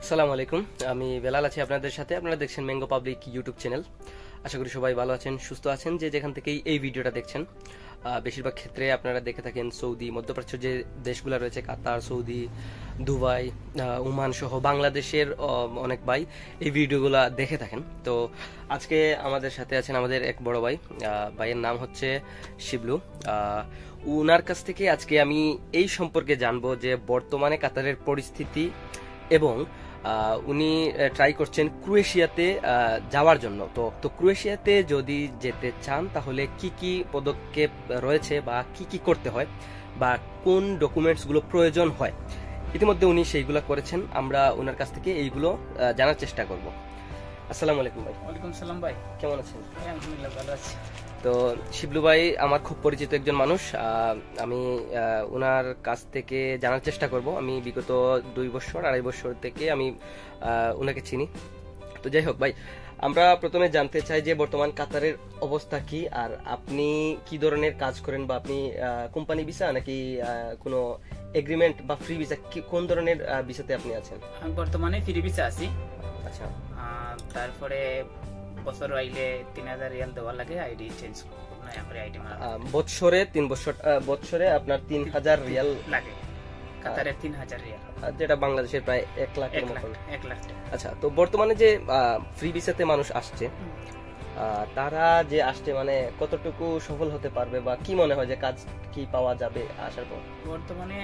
আসসালামু আলাইকুম, আমি বেলাল আছি আপনাদের সাথে। আপনারা দেখছেন ম্যাঙ্গো পাবলিক ইউটিউব চ্যানেল। আশা করি সবাই ভালো আছেন, সুস্থ আছেন। যে যেখান থেকেই এই ভিডিওটা দেখছেন, বেশিরভাগ ক্ষেত্রে আপনারা দেখে থাকেন সৌদি, মধ্যপ্রাচ্য যে দেশগুলো রয়েছে, কাতার, সৌদি, দুবাই, ওমান সহ বাংলাদেশের অনেক ভাই এই ভিডিওগুলো দেখে থাকেন। তো আজকে আমাদের সাথে আছেন আমাদের এক বড় ভাই, ভাইয়ের নাম হচ্ছে শিবলু। উনার কাছ থেকে আজকে আমি এই সম্পর্কে জানবো যে বর্তমানে কাতারের পরিস্থিতি এবং উনি ট্রাই করছেন ক্রোয়েশিয়াতে যাওয়ার জন্য। তো ক্রোয়েশিয়াতে যদি যেতে চান তাহলে কি কি পদক্ষেপ রয়েছে বা কি কি করতে হয় বা কোন ডকুমেন্টসগুলো প্রয়োজন হয়, ইতিমধ্যে উনি সেইগুলো করেছেন। আমরা ওনার কাছ থেকে এইগুলো জানার চেষ্টা করব। আসসালামু আলাইকুম ভাই। ওয়ালাইকুম সালাম ভাই, কেমন আছেন? আলহামদুলিল্লাহ ভালো আছি। তো শিবলু ভাই আমার খুব পরিচিত একজন মানুষ। আমি ওনার কাছ থেকে জানার চেষ্টা করব। আমি বিগত 2-2.5 বছর থেকে আমি ওনাকে চিনি। তো যাই হোক ভাই, আমরা প্রথমে জানতে চাই যে বর্তমান কাতারের অবস্থা কি, আর আপনি কি ধরনের কাজ করেন, বা আপনি কোম্পানি ভিসা নাকি কোনো এগ্রিমেন্ট বা ফ্রি ভিসা, কোন ধরনের ভিসাতে আপনি আছেন? আমি বর্তমানে ফ্রি ভিসা আছি। আচ্ছা, তারপরে বছর আইলে 3000 রিয়াল দেওয়া লাগে আইডি চেঞ্জ নয়া করে আইডি মারা বছরে 3 বছর বছরে আপনার 3000 রিয়াল লাগে। কাতারের 3000 রিয়াল, যেটা বাংলাদেশের প্রায় 1 লাখের মতো। 1 লাখ। আচ্ছা, তো বর্তমানে যে ফ্রি ভিসাতে মানুষ আসছে, তারা যে আসছে মানে কতটুকু সফল হতে পারবে, বা কি মনে হয় যে কাজ কি পাওয়া যাবে আসার পর? বর্তমানে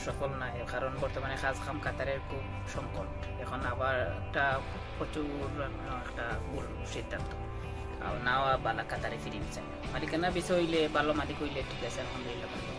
সফল নাই, কারণ বর্তমানে কাজ কাম কাতারের খুব সংকট। এখন আবার একটা প্রচুর একটা ভুল সিদ্ধান্ত নাওয়া বালা কাতারে ফ্রি ভিসা। মালিকানা বিষয় হইলে ভালো, মালিক হইলে ঠিক আছে, আলহামদুলিল্লাহ ভালো।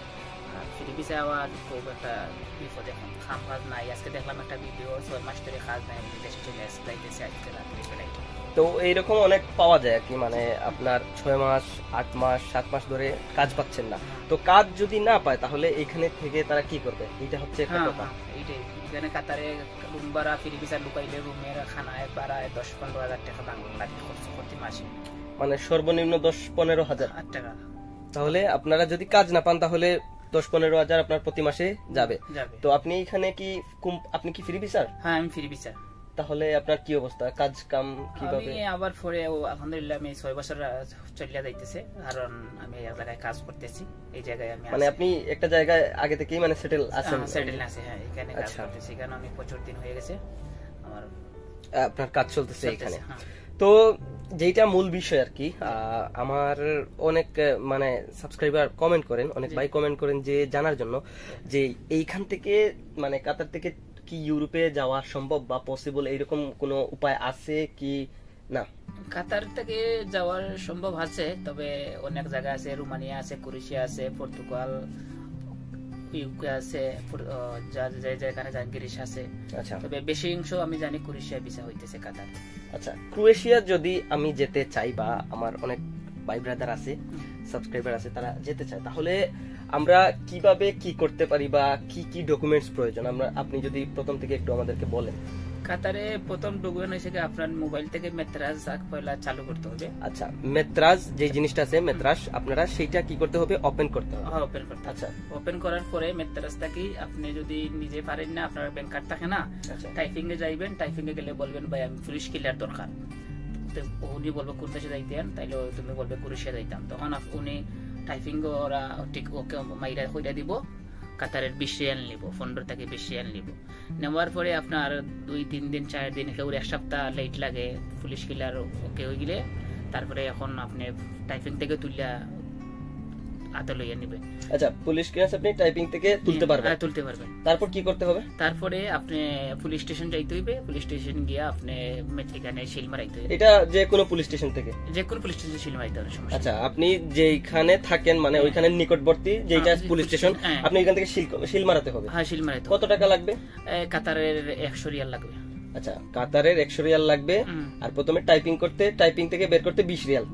আর ফ্রি ভিসা হওয়া খুব একটা বিপদ। এখন খাম কাজ নাই। আজকে দেখলাম একটা ভিডিও, 6 মাস ধরে কাজ নাই, দেশে চলে যাইতেছে আজকে রাত্রে ফেলাই। তো এইরকম অনেক পাওয়া যায় আর কি, মানে আপনার 6 মাস, 8 মাস, 7 মাস ধরে কাজ পাচ্ছেন না। তো কাজ যদি না পায় তাহলে এখানে থেকে তারা কি করবে? এটা হচ্ছে একটা কথা। এইটাই, এখানে কাতারে রুম ভাড়া ফ্রি ভিসা ঢুকাইলে রুমের খানায় ভাড়ায় 10-15 হাজার টাকা লাগে খরচ প্রতি মাসে, মানে সর্বনিম্ন 10-15 হাজার টাকা। তাহলে আপনারা যদি কাজ না পান তাহলে 10-15 হাজার আপনার প্রতি মাসে যাবে। তো আপনি এখানে কি আপনি কি ফ্রি ভিসার? হ্যাঁ, আমি ফ্রি ভিসা। তাহলে আপনার কি অবস্থা, কাজ কাম কিভাবে? আমি আবার পরে আলহামদুলিল্লাহ আমি 6 বছর চলিয়া যাইতেছে, কারণ আমি এক জায়গায় কাজ করতেছি। এই জায়গায় আমি মানে আপনি একটা জায়গায় আগে থেকেই মানে সেটেল আছেন? সেটেল আছে, হ্যাঁ, এখানে কাজ করতেছি। এখানে আমি প্রচুর দিন হয়ে গেছে, আমার আপনার কাজ চলতেছে এখানে। তো যেটা মূল বিষয় আর কি, আমার অনেক মানে সাবস্ক্রাইবার কমেন্ট করেন, অনেক ভাই কমেন্ট করেন যে জানার জন্য যে এইখান থেকে মানে কাতার থেকে কি ইউরোপে যাওয়া সম্ভব বা পসিবল, এইরকম কোনো উপায় আছে কি না? কাতার থেকে যাওয়ার সম্ভব আছে, তবে অনেক জায়গা আছে, রোমানিয়া আছে, ক্রোয়েশিয়া আছে, পর্তুগাল, ইউকে আছে, যেখানে গ্রিস আছে। আচ্ছা, তবে বেশি অংশ আমি জানি ক্রোয়েশিয়া ভিসা হইতেছে কাতার। আচ্ছা, ক্রোয়েশিয়া যদি আমি যেতে চাই বা আমার অনেক ভাই ব্রাদার আছে, সাবস্ক্রাইবার আছে, তারা যেতে চায়, তাহলে আমরা কিভাবে কি করতে পারি বা কি কি ডকুমেন্টস প্রয়োজন, আপনি যদি প্রথম থেকে একটু আমাদেরকে বলেন। কাতারে প্রথম ডকুমেন্ট হিসেবে আপনার মোবাইল থেকে মেত্রাজ পয়লা চালু করতে হবে। আচ্ছা, মেত্রাজ যে জিনিসটা আছে, মেত্রাজ, আপনারা সেইটা কি করতে হবে? ওপেন করতে হবে। হ্যাঁ, ওপেন করতে। আচ্ছা, ওপেন করার পরে মেত্রাজটাকে আপনি যদি নিজে পারেন না, আপনার ব্যাংক কার্ড থাকে না, টাইপিং এ যাইবেন। টাইপিং এ গেলে বলবেন ভাই আমি পুলিশ ক্লিয়ার দরকার। উনি বলবে কোন দেশে যাইতেন, তাইলে তুমি বলবে ক্রোয়েশিয়া যাইতাম। তখন উনি টাইপিং ওরা ঠিক ওকে মাইরা কইরা দিব। কাতারের 20 রিয়াল নিব, 15 থেকে 20 রিয়াল নিব। নেওয়ার পরে আপনার 2-3 দিন 4 দিন কেউ 1 সপ্তাহ লেট লাগে পুলিশ ক্লিয়ার ওকে হয়ে গেলে। তারপরে এখন আপনি টাইপিং থেকে তুলিয়া হাতে লইয়া নিবে। আচ্ছা, পুলিশ ক্লিয়ারেন্স আপনি টাইপিং থেকে তুলতে পারবেন? হ্যাঁ, তুলতে পারবেন। তারপর কি করতে হবে? তারপরে আপনি পুলিশ স্টেশন যাইতে হইবে। পুলিশ স্টেশন গিয়া আপনি এখানে সিল মারাইতে হইবে। এটা যে কোনো পুলিশ স্টেশন থেকে? যে কোনো পুলিশ স্টেশন সিল মারাইতে হবে, সমস্যা। আচ্ছা, আপনি যেখানে থাকেন মানে ওইখানে নিকটবর্তী যেটা পুলিশ স্টেশন, আপনি এখান থেকে সিল মারাতে হবে? হ্যাঁ, সিল মারাইতে। কত টাকা লাগবে? কাতারের 100 রিয়াল লাগবে। আচ্ছা, কাতারের 100 রিয়াল লাগবে। আর প্রথমে টাইপিং করতে, টাইপিং থেকে বের করতে 20 রিয়াল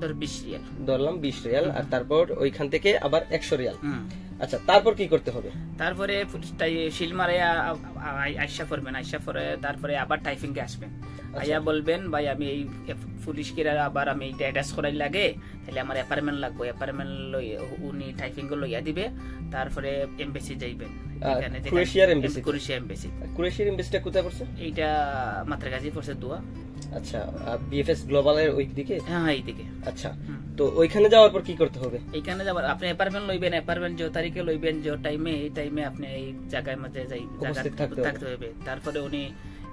ধরলাম, 20 রিয়াল। আর তারপর ওইখান থেকে আবার 100 রিয়াল। আচ্ছা, তারপর কি করতে হবে? তারপরে সিল মারাইয়া আইসা করবেন, আইসা পরে তারপরে আবার টাইপিং এ আসবেন, আইয়া বলবেন ভাই আমি এই পুলিশ কিরা আবার আমি এইটা অ্যাটাচ করাই লাগে, তাহলে আমার অ্যাপার্টমেন্ট লাগবে, অ্যাপার্টমেন্ট লই উনি টাইপিং এ লইয়া দিবে, তারপরে এমবেসি যাইবেন, এখানে ক্রোয়েশিয়ার এমবেসি। Croatia embassy. ক্রোয়েশিয়ার এমবেসিটা কোথায় পড়ছে? এইটা মাত্রাগাজি পড়ছে দুয়া। আচ্ছা, বিএফএস গ্লোবালের ওই দিকে? হ্যাঁ এইদিকে। আচ্ছা, তো ওইখানে যাওয়ার পর কি করতে হবে? এইখানে যাবার আপনি অ্যাপার্টমেন্ট লইবেন, অ্যাপার্টমেন্ট যে তারিখে লইবেন যে টাইমে, এই টাইমে আপনি এই জায়গায় মধ্যে যাই উপস্থিত থাকতে হবে। তারপরে উনি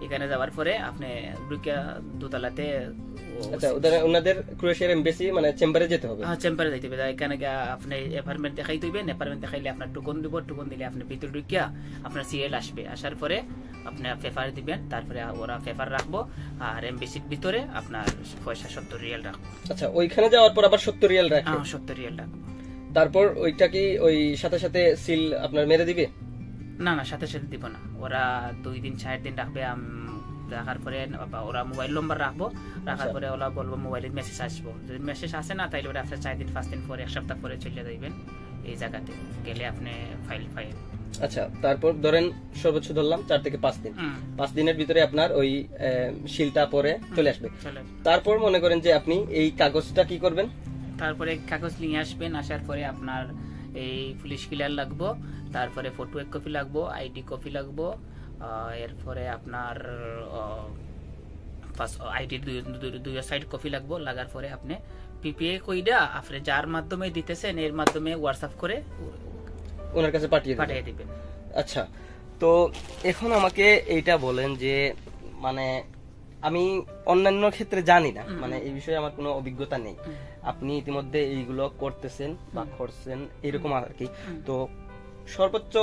এখানে যাওয়ার পরে আপনি ঢুকিয়া দোতলাতে, আচ্ছা ওনাদের ক্রোয়েশিয়ার এমবেসি মানে চেম্বারে যেতে হবে? হ্যাঁ চেম্বারে যাইতে হবে। এখানে গিয়ে আপনি অ্যাপার্টমেন্ট দেখাই দিবেন, অ্যাপার্টমেন্ট দেখাইলে আপনার টোকন দিব, টোকন দিলে আপনি ভিতরে ঢুকিয়া আপনার সিএল আসবে, আসার পরে আপনার পেপার দিবেন, তারপরে ওরা পেপার রাখবো, আর এমবেসির ভিতরে আপনার পয়সা 70 রিয়াল রাখবো। আচ্ছা, ওইখানে যাওয়ার পর আবার 70 রিয়াল রাখবে? হ্যাঁ 70 রিয়াল রাখবো। তারপর ওইটা কি ওই সাথে সাথে সিল আপনার মেরে দিবে? না না, সাথে সাথে দিব না, ওরা 2 দিন 4 দিন রাখবে, রাখার পরে ওরা মোবাইল নম্বর রাখবো, রাখার পরে ওরা বলবো মোবাইলের মেসেজ আসবো, যদি মেসেজ আসে না তাইলে ওরা আপনার 4 দিন 5 দিন পরে 1 সপ্তাহ পরে চলে যাইবেন এই জায়গাতে, গেলে আপনি ফাইল। আচ্ছা, তারপর ধরেন সর্বোচ্চ ধরলাম 4 থেকে 5 দিন, 5 দিনের ভিতরে আপনার ওই সিলটা পরে চলে আসবে। তারপর মনে করেন যে আপনি এই কাগজটা কি করবেন? তারপরে কাগজ নিয়ে আসবেন, আসার পরে আপনার এই পুলিশ ক্লিয়ার লাগবো, তারপরে ফটো 1 কপি লাগবো, আইডি কপি লাগবো, এরপরে আপনার আইডির দুই সাইড কপি লাগবো, লাগার পরে আপনি পিপিএ কইডা আপনি যার মাধ্যমে দিতেছেন এর মাধ্যমে হোয়াটসঅ্যাপ করে ওনার কাছে পাঠিয়ে দিবেন। আচ্ছা, তো এখন আমাকে এইটা বলেন যে মানে আমি অন্যান্য ক্ষেত্রে জানি না, মানে এই বিষয়ে আমার কোনো অভিজ্ঞতা নেই, আপনি ইতিমধ্যে এইগুলো করতেছেন বা করছেন এরকম আর কি, তো সর্বোচ্চ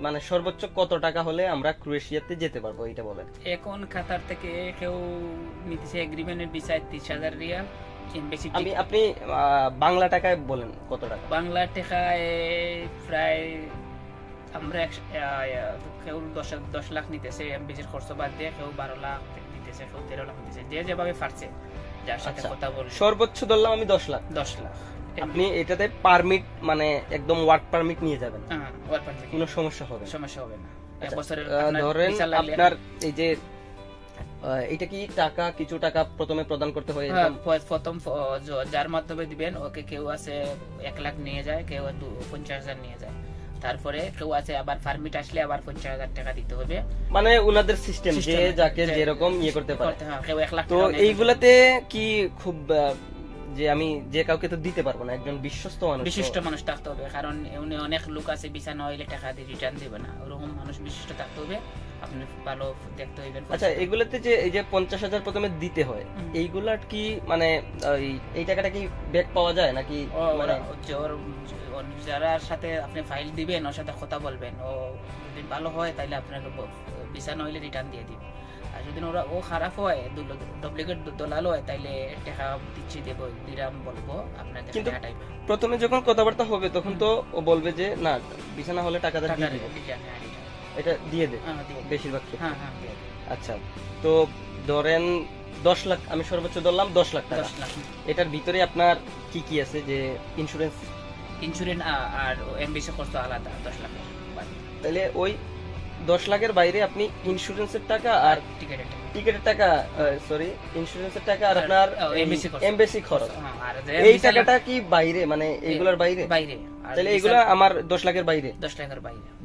মানে সর্বোচ্চ কত টাকা হলে আমরা ক্রোয়েশিয়াতে যেতে পারবো এটা বলেন? এখন কাতার থেকে কেউ নিতেছে এগ্রিমেন্টের বিষয় 30,000 রিয়াল। আপনি বাংলা টাকায় বলেন কত টাকা? বাংলা টাকায় প্রায় আমরা কেউ 10 লাখ নিতেছে এমবিজির খরচ বাদ দিয়ে, কেউ 12 লাখ নিতেছে, কেউ 13 লাখ নিতেছে, যে যেভাবে পারছে যার সাথে কথা বল। সর্বোচ্চ ধরলাম আমি 10 লাখ। আপনি এটাতে পারমিট মানে একদম ওয়ার্ক পারমিট নিয়ে যাবেন? হ্যাঁ, ওয়ার্ক পারমিট, কোনো সমস্যা হবে না। ধরেন আপনার এই যে এটা কি টাকা কিছু টাকা প্রথমে প্রদান করতে হয়? প্রথম যার মাধ্যমে দিবেন ওকে কেউ আছে 1 লাখ নিয়ে যায়, কেউ 50,000 নিয়ে যায়, তারপরে কেউ আছে আবার পারমিট আসলে আবার 50,000 টাকা দিতে হবে, মানে উনাদের সিস্টেম যে যাকে যেরকম ইয়ে করতে পারে। কেউ 1 লাখ। তো এইগুলাতে কি খুব যে আমি যে কাউকে তো দিতে পারবো না, একজন বিশ্বস্ত মানুষ থাকতে হবে, কারণ অনেক লোক আছে ভিসা না হইলে টাকা দিয়ে রিটার্ন দিবে না, ওরকম মানুষ বিশিষ্ট থাকতে হবে, আপনি ভালো দেখতে হইবেন। আচ্ছা, এগুলাতে যে এই যে 50,000 প্রথমে দিতে হয়, এইগুলার কি মানে এই টাকাটা কি ব্যাক পাওয়া যায় নাকি? মানে যারার সাথে আপনি ফাইল দিবেন ওর সাথে কথা বলবেন, ও যদি ভালো হয় তাহলে আপনাকে ভিসা না হইলে রিটার্ন দিয়ে দিবে, আর যদি ও খারাপ হয় ডুপ্লিকেট দলাল হয় তাইলে টাকা দিচ্ছি দেবো দিরাম বলবো আপনাদের। কিন্তু প্রথমে যখন কথাবার্তা হবে তখন তো ও বলবে যে না ভিসা না হলে টাকাটা দিয়ে দিব, এটা দিয়ে দে বেশিরভাগ ক্ষেত্রে। আচ্ছা, তো ধরেন 10 লাখ, আমি সর্বোচ্চ ধরলাম 10 লাখ টাকা, এটার ভিতরে আপনার কি কি আছে? যে ইন্স্যুরেন্স আর এমবিসি খরচ আলাদা 10 লাখ, তাহলে ওই 10 লাখের বাইরে আপনি ইন্স্যুরেন্সের টাকা আর টিকেটের টাকা, সরি ইন্স্যুরেন্সের টাকা আর আপনার এমবেসি খরচ, এই টাকাটা কি বাইরে মানে এইগুলোর বাইরে? তাহলে এগুলা আমার 10 লাখের বাইরে।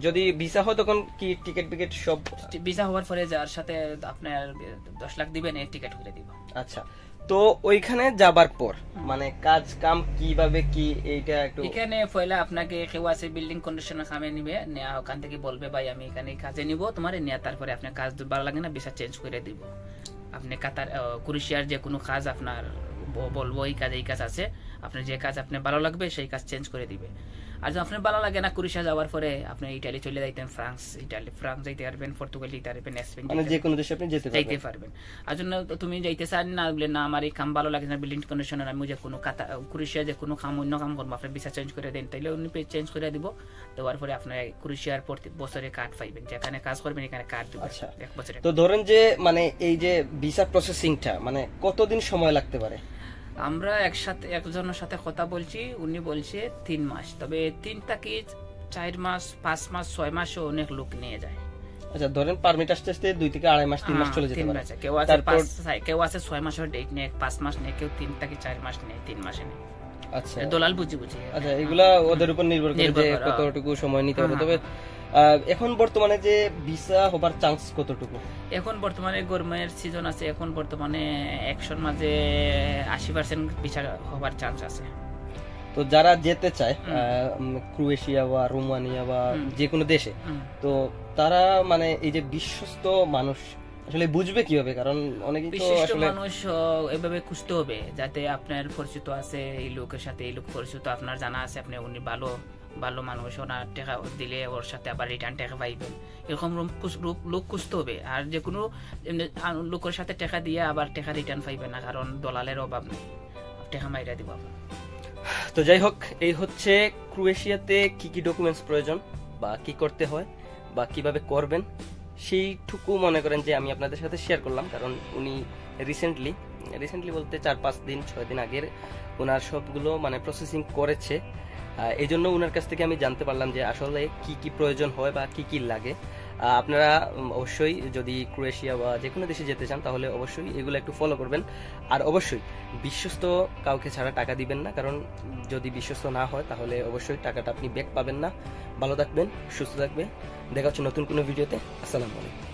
যদি ভিসা হয় তখন কি টিকেট বিকেট সব? ভিসা হওয়ার পরে যার সাথে আপনার 10 লাখ দিবেন এর টিকেট করে দিব। আচ্ছা, তো ওইখানে যাবার পর মানে কাজ কাম কিভাবে কি এইটা একটু? এখানে পয়লা আপনাকে কেউ আছে বিল্ডিং কন্ডিশনে কামে নিবে, নেওয়া ওখান থেকে বলবে ভাই আমি এখানে কাজে নিব তোমার, নেওয়া তারপরে আপনার কাজ ভালো লাগে না ভিসা চেঞ্জ করে দিব, আপনি কাতার ক্রোয়েশিয়ার যে কোনো কাজ আপনার বলবো এই কাজ আছে, আপনার যে কাজ আপনার ভালো লাগবে সেই কাজ চেঞ্জ করে দিবে। আর যদি আপনার ভালো লাগে না ক্রোয়েশিয়া যাওয়ার পরে আপনি ইটালি চলে যাইতেন, ফ্রান্স যাইতে পারবেন, পর্তুগাল যেতে পারবেন, স্পেন মানে যে কোনো দেশে আপনি যেতে পারবেন। আর জন্য তুমি যাইতে চান না বলে না আমার এই কাম ভালো লাগে না বিল্ডিং কন্ডিশনার, আমি যে কোনো ক্রোয়েশিয়া যে কোনো অন্য কাম করবো আপনার ভিসা চেঞ্জ করে দেন, তাইলে উনি চেঞ্জ করে দিব, দেওয়ার পরে আপনার ক্রোয়েশিয়ার প্রতি বছরে কার্ড পাইবেন, যেখানে কাজ করবেন এখানে কার্ড দিবেন। আচ্ছা, 1 বছরে। তো ধরেন যে মানে এই যে ভিসা প্রসেসিংটা মানে কতদিন সময় লাগতে পারে? আমরা একজনের সাথে কথা বলছি, উনি বলছে 3 মাস, তবে 3 থেকে 4 মাস 5 মাস 6 মাসও অনেক লোক নিয়ে যায়। আচ্ছা ধরেন পারমিট আসতে আসতে 2 থেকে 2.5 মাস 3 মাস চলে যেতে পারে। কেউ আছে 6 মাসের ডেট নেয়, 5 মাস নেয়, কেউ 3 থেকে 4 মাস নেয়, 3 মাসে নেয়। আচ্ছা দলাল বুঝি আচ্ছা এগুলা ওদের উপর নির্ভর করে যে কতটুকু সময় নিতে হবে। তবে এখন বর্তমানে যে ভিসা হবার চান্স কতটুকু? এখন বর্তমানে গরমের সিজন আছে, এখন বর্তমানে 100 মাঝে 80% ভিসা হবার চান্স আছে। তো যারা যেতে চায় ক্রোয়েশিয়া বা রোমানিয়া বা যে কোনো দেশে, তো তারা মানে এই যে বিশ্বস্ত মানুষ আসলে বুঝবে কিভাবে? কারণ অনেকে তো আসলে মানুষ এভাবে খুঁজতে হবে যাতে আপনার পরিচিত আছে, এই লোকের সাথে এই লোক পরিচিত, আপনার জানা আছে, আপনি উনি ভালো মানুষ, ওনার টাকা দিলে ওর সাথে আবার রিটার্ন টাকা পাইবেন, এরকম লোক খুঁজতে হবে। আর যে কোনো লোকের সাথে টাকা দিয়ে আবার টাকা রিটার্ন পাইবেন না, কারণ দলালের অভাব নেই, টাকা মাইরা দিব। তো যাই হোক, এই হচ্ছে ক্রোয়েশিয়াতে কি কি ডকুমেন্টস প্রয়োজন বা কি করতে হয় বা কিভাবে করবেন সেইটুকু মনে করেন যে আমি আপনাদের সাথে শেয়ার করলাম। কারণ উনি রিসেন্টলি বলতে 4-5 দিন 6 দিন আগের ওনার সবগুলো মানে প্রসেসিং করেছে। এই জন্য ওনার কাছ থেকে আমি জানতে পারলাম যে আসলে কি কি প্রয়োজন হয় বা কি কি লাগে। আপনারা অবশ্যই যদি ক্রোয়েশিয়া বা যে কোনো দেশে যেতে চান তাহলে অবশ্যই এগুলো একটু ফলো করবেন। আর অবশ্যই বিশ্বস্ত কাউকে ছাড়া টাকা দিবেন না, কারণ যদি বিশ্বস্ত না হয় তাহলে অবশ্যই টাকাটা আপনি ব্যাক পাবেন না। ভালো থাকবেন, সুস্থ থাকবেন, দেখা হচ্ছে নতুন কোনো ভিডিওতে। আসসালামু আলাইকুম।